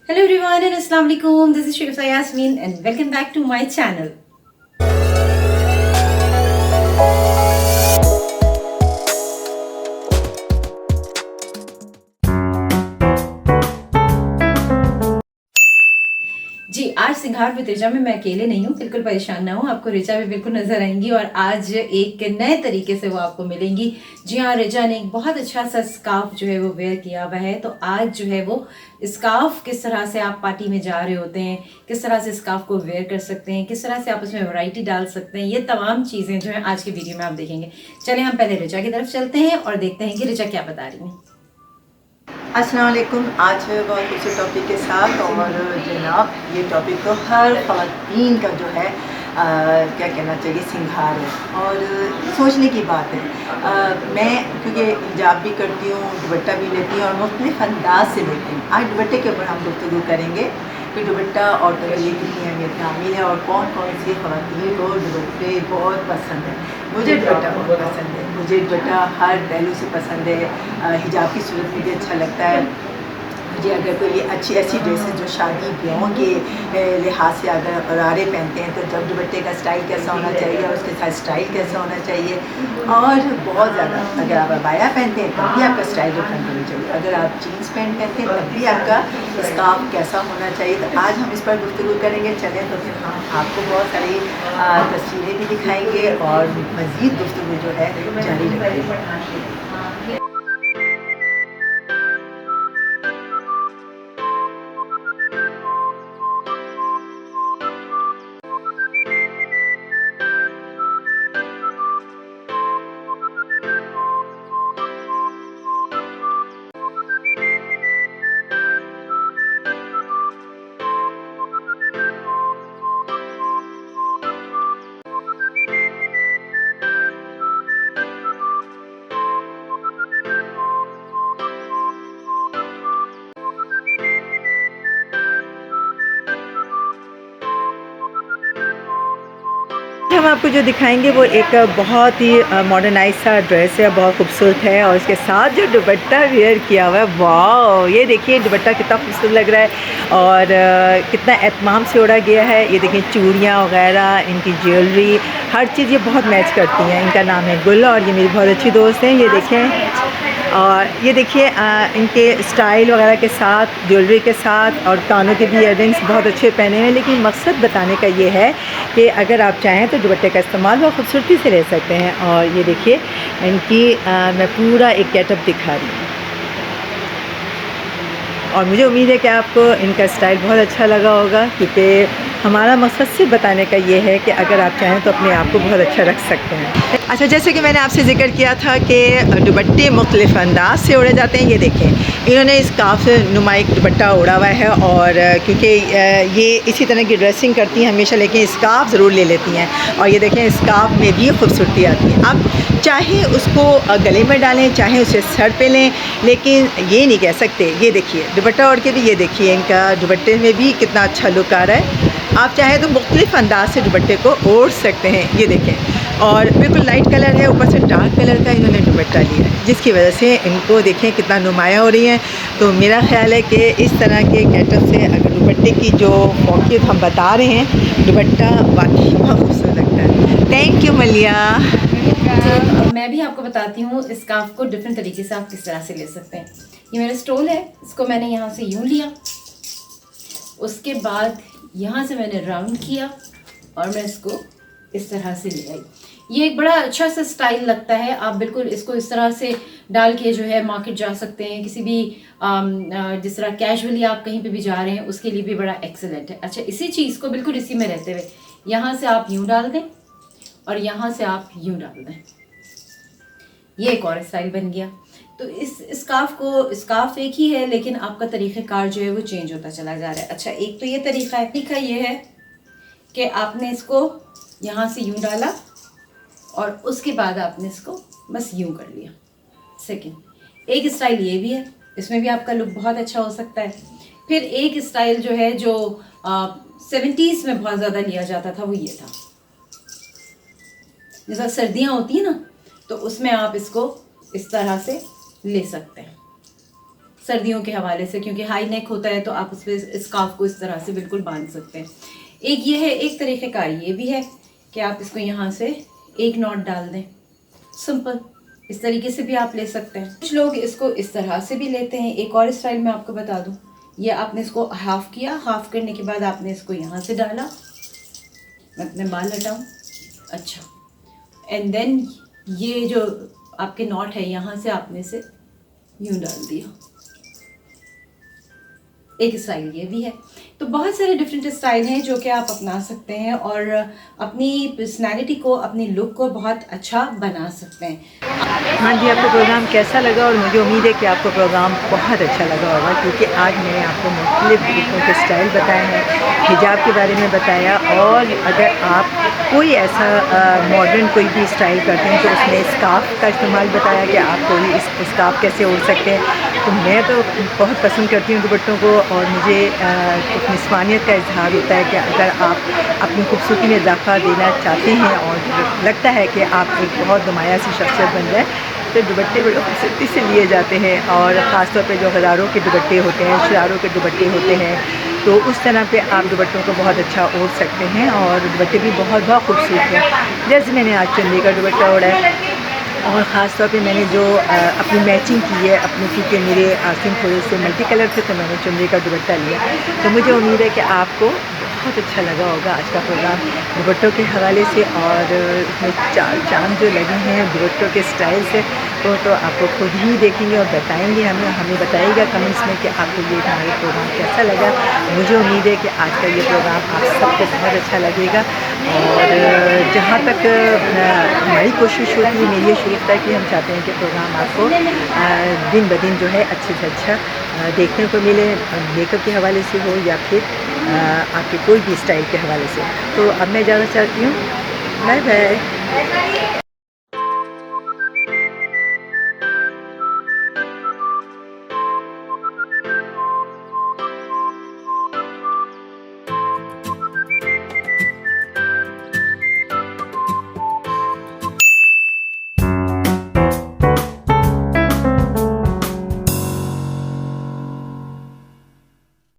Hello everyone and Assalamu alaikum. This is Shifsa Yasmin and welcome back to my channel. जी आज सिंगार with Richa में मैं अकेले नहीं हूँ, बिल्कुल परेशान ना हूँ। आपको रिचा भी बिल्कुल नजर आएंगी और आज एक नए तरीके से वो आपको मिलेंगी। जी हाँ, रिचा ने एक बहुत अच्छा सा स्कार्फ जो है वो वेयर किया हुआ है। तो आज जो है वो स्कार्फ किस तरह से आप पार्टी में जा रहे होते हैं, किस तरह से स्कार्फ को वेयर कर सकते हैं, किस तरह से आप उसमें वैरायटी डाल सकते हैं, ये तमाम चीज़ें जो है आज की वीडियो में आप देखेंगे। चले हम पहले रिचा की तरफ चलते हैं और देखते हैं कि रिचा क्या बता रही है। अस्सलाम वालेकुम। आज बहुत खूबसूरत टॉपिक के साथ और जनाब ये टॉपिक तो हर ख़वातीन का जो है क्या कहना चाहिए सिंगार है और सोचने की बात है। मैं क्योंकि हिजाब भी करती हूँ, दुपट्टा भी लेती हूँ और मुख्तलिफ अंदाज से लेती हूँ। आज दुपट्टे के ऊपर हम गुफ्तगू करेंगे कि दुपट्टा और तो ये कितनी अहमियत शामिल है और कौन कौन सी ख़वातीन को दुपट्टे बहुत पसंद है। मुझे दुपट्टा बहुत पसंद है, मुझे दुपट्टा हर पहलू से पसंद है। हिजाब की सूरत में भी अच्छा लगता है मुझे। अगर कोई अच्छी ऐसी ड्रेसेस जो शादी ब्याहों के लिहाज से अगर गरारे पहनते हैं तो जब दुपट्टे का स्टाइल कैसा होना चाहिए और उसके साथ स्टाइल कैसा होना चाहिए। और बहुत ज़्यादा अगर आप अबाया पहनते हैं तब भी आपका स्टाइल डिफरेंट होना चाहिए। अगर आप जीन्स पैंट पहनते हैं तब भी आपका स्कार्फ कैसा होना चाहिए। तो आज हम इस पर गुफ्तगू करेंगे। चलें तो फिर हम आपको बहुत सारी तस्वीरें भी दिखाएँगे और मज़ीद गुफ्तगू जो है जारी रखेंगे। हम आपको जो दिखाएंगे वो एक बहुत ही मॉडर्नाइज सा ड्रेस है, बहुत खूबसूरत है और इसके साथ जो दुपट्टा वेयर किया हुआ है, वाह! ये देखिए दुपट्टा कितना खूबसूरत लग रहा है और कितना एहतमाम से ओढ़ा गया है। ये देखिए चूड़ियाँ वगैरह, इनकी ज्वेलरी, हर चीज़ ये बहुत मैच करती हैं। इनका नाम है गुल और ये मेरी बहुत अच्छी दोस्त हैं। ये देखें और ये देखिए इनके स्टाइल वगैरह के साथ, ज्वेलरी के साथ और कानों के भी ईयररिंग्स बहुत अच्छे पहने हैं। लेकिन मकसद बताने का ये है कि अगर आप चाहें तो दुपट्टे का इस्तेमाल बहुत खूबसूरती से ले सकते हैं। और ये देखिए इनकी मैं पूरा एक गेटअप दिखा रही हूँ और मुझे उम्मीद है कि आपको इनका स्टाइल बहुत अच्छा लगा होगा, क्योंकि हमारा मकसद सिर्फ बताने का ये है कि अगर आप चाहें तो अपने आप को बहुत अच्छा रख सकते हैं। अच्छा, जैसे कि मैंने आपसे ज़िक्र किया था कि दुपट्टे मुख्तलिफ़ अंदाज से ओढ़े जाते हैं। ये देखें इन्होंने इस काफ़ी नुमाइक दुपट्टा ओढ़ा हुआ है और क्योंकि ये इसी तरह की ड्रेसिंग करती हैं हमेशा, लेकिन स्कार्फ ज़रूर ले लेती हैं। और ये देखें स्कार्फ में भी खूबसूरती आती है। आप चाहे उसको गले में डालें, चाहे उसे सर पे लें, लेकिन ये नहीं कह सकते। ये देखिए दुपट्टा ओढ़ के भी ये देखिए इनका दुपट्टे में भी कितना अच्छा लुक आ रहा है। आप चाहें तो मुख्तलिफ़ अंदाज से दुपट्टे को ओढ़ सकते हैं। ये देखें और बिल्कुल लाइट कलर है, ऊपर से डार्क कलर का इन्होंने दुपट्टा लिया है, जिसकी वजह से इनको देखें कितना नुमाया हो रही हैं। तो मेरा ख्याल है कि इस तरह के गेटअप से अगर दुपट्टे की जो फौकियत हम बता रहे हैं, दुपट्टा वाकई बहुत खूबसूरत लगता है। थैंक यू मलिया। अब मैं भी आपको बताती हूँ स्कार्फ को डिफरेंट तरीके से आप किस तरह से ले सकते हैं। ये मेरा स्टोल है, इसको मैंने यहाँ से यूँ लिया, उसके बाद यहाँ से मैंने राउंड किया और मैं इसको इस तरह से ले आई। ये एक बड़ा अच्छा सा स्टाइल लगता है। आप बिल्कुल इसको इस तरह से डाल के जो है मार्केट जा सकते हैं, किसी भी जिस तरह कैजुअली आप कहीं पे भी जा रहे हैं उसके लिए भी बड़ा एक्सेलेंट है। अच्छा, इसी चीज़ को बिल्कुल इसी में रहते हुए यहाँ से आप यूँ डाल दें और यहाँ से आप यूँ डाल दें, ये एक और स्टाइल बन गया। तो इस स्कार्फ एक ही है, लेकिन आपका तरीक़ेकार जो है वो चेंज होता चला जा रहा है। अच्छा, एक तो ये तरीका ये है कि आपने इसको यहाँ से यूँ डाला और उसके बाद आपने इसको बस यूँ कर लिया। सेकंड एक स्टाइल ये भी है, इसमें भी आपका लुक बहुत अच्छा हो सकता है। फिर एक स्टाइल जो है जो 70s में बहुत ज़्यादा लिया जाता था, वो ये था, जैसा सर्दियाँ होती हैं ना, तो उसमें आप इसको इस तरह से ले सकते हैं। सर्दियों के हवाले से, क्योंकि हाई नेक होता है तो आप उस पर स्कार्फ को इस तरह से बिल्कुल बांध सकते हैं। एक ये है, एक तरीक़ेकार ये भी है कि आप इसको यहाँ से एक नॉट डाल दें, सिंपल। इस तरीके से भी आप ले सकते हैं। कुछ लोग इसको इस तरह से भी लेते हैं। एक और स्टाइल मैं आपको बता दूं, ये आपने इसको हाफ किया, हाफ करने के बाद आपने इसको यहाँ से डाला, मैं अपने बाल हटाऊं, अच्छा, एंड देन ये जो आपके नॉट है यहाँ से आपने से यूं डाल दिया। एक स्टाइल ये भी है। तो बहुत सारे डिफरेंट स्टाइल हैं जो कि आप अपना सकते हैं और अपनी पर्सनैलिटी को, अपनी लुक को बहुत अच्छा बना सकते हैं। हाँ जी, आपको प्रोग्राम कैसा लगा? और मुझे उम्मीद है कि आपको प्रोग्राम बहुत अच्छा लगा होगा, क्योंकि आज मैंने आपको मुख्तलिफ तरीक़ों के स्टाइल बताए हैं, हिजाब के बारे में बताया। और अगर आप कोई ऐसा मॉडर्न कोई भी स्टाइल करते हैं तो उसमें स्कार्फ का इस्तेमाल बताया कि आप कोई स्कार्फ कैसे ओढ़ सकते हैं। तो मैं तो बहुत पसंद करती हूँ दुपट्टों को, और मुझे एक निस्वानियत का इजहार होता है कि अगर आप अपनी खूबसूरती में इजाफा देना चाहते हैं और लगता है कि आप एक बहुत नुमाया सी शख्सियत बन जाए, तो दुपट्टे बड़े खूबसूरती से लिए जाते हैं। और ख़ास तौर पे जो गरारों के दुपट्टे होते हैं, शरारों के दुपट्टे होते हैं, तो उस तरह पे आप दुपट्टों को बहुत अच्छा ओढ़ सकते हैं। और दुपट्टे भी बहुत बहुत खूबसूरत हैं। जैसे मैंने आज चुन्नी का दुपट्टा ओढ़ा है, और ख़ास तौर पे मैंने जो अपनी मैचिंग की है अपनी, क्योंकि मेरे आस्तीन थोड़े से मल्टी कलर थे तो मैंने चुन्नी का दुपट्टा लिया। तो मुझे उम्मीद है कि आपको बहुत अच्छा लगा होगा आज का प्रोग्राम दुपट्टों के हवाले से। और इसमें चार चांद जो लगे हैं दुपट्टों के स्टाइल से, तो आपको खुद ही देखेंगे और बताएंगे, हमें बताइएगा कमेंट्स में कि आपको ये हमारा प्रोग्राम कैसा लगा। मुझे उम्मीद है कि आज का ये प्रोग्राम आप सबको बहुत अच्छा लगेगा। और जहाँ तक हमारी कोशिश होती है, मेरी ये शुरू है कि हम चाहते हैं कि प्रोग्राम आपको दिन ब दिन जो है अच्छे से अच्छा देखने को मिले, मेकअप के हवाले से हो या फिर आपके कोई भी स्टाइल के हवाले से। तो अब मैं ज़्यादा चाहती हूँ, बाय बाय।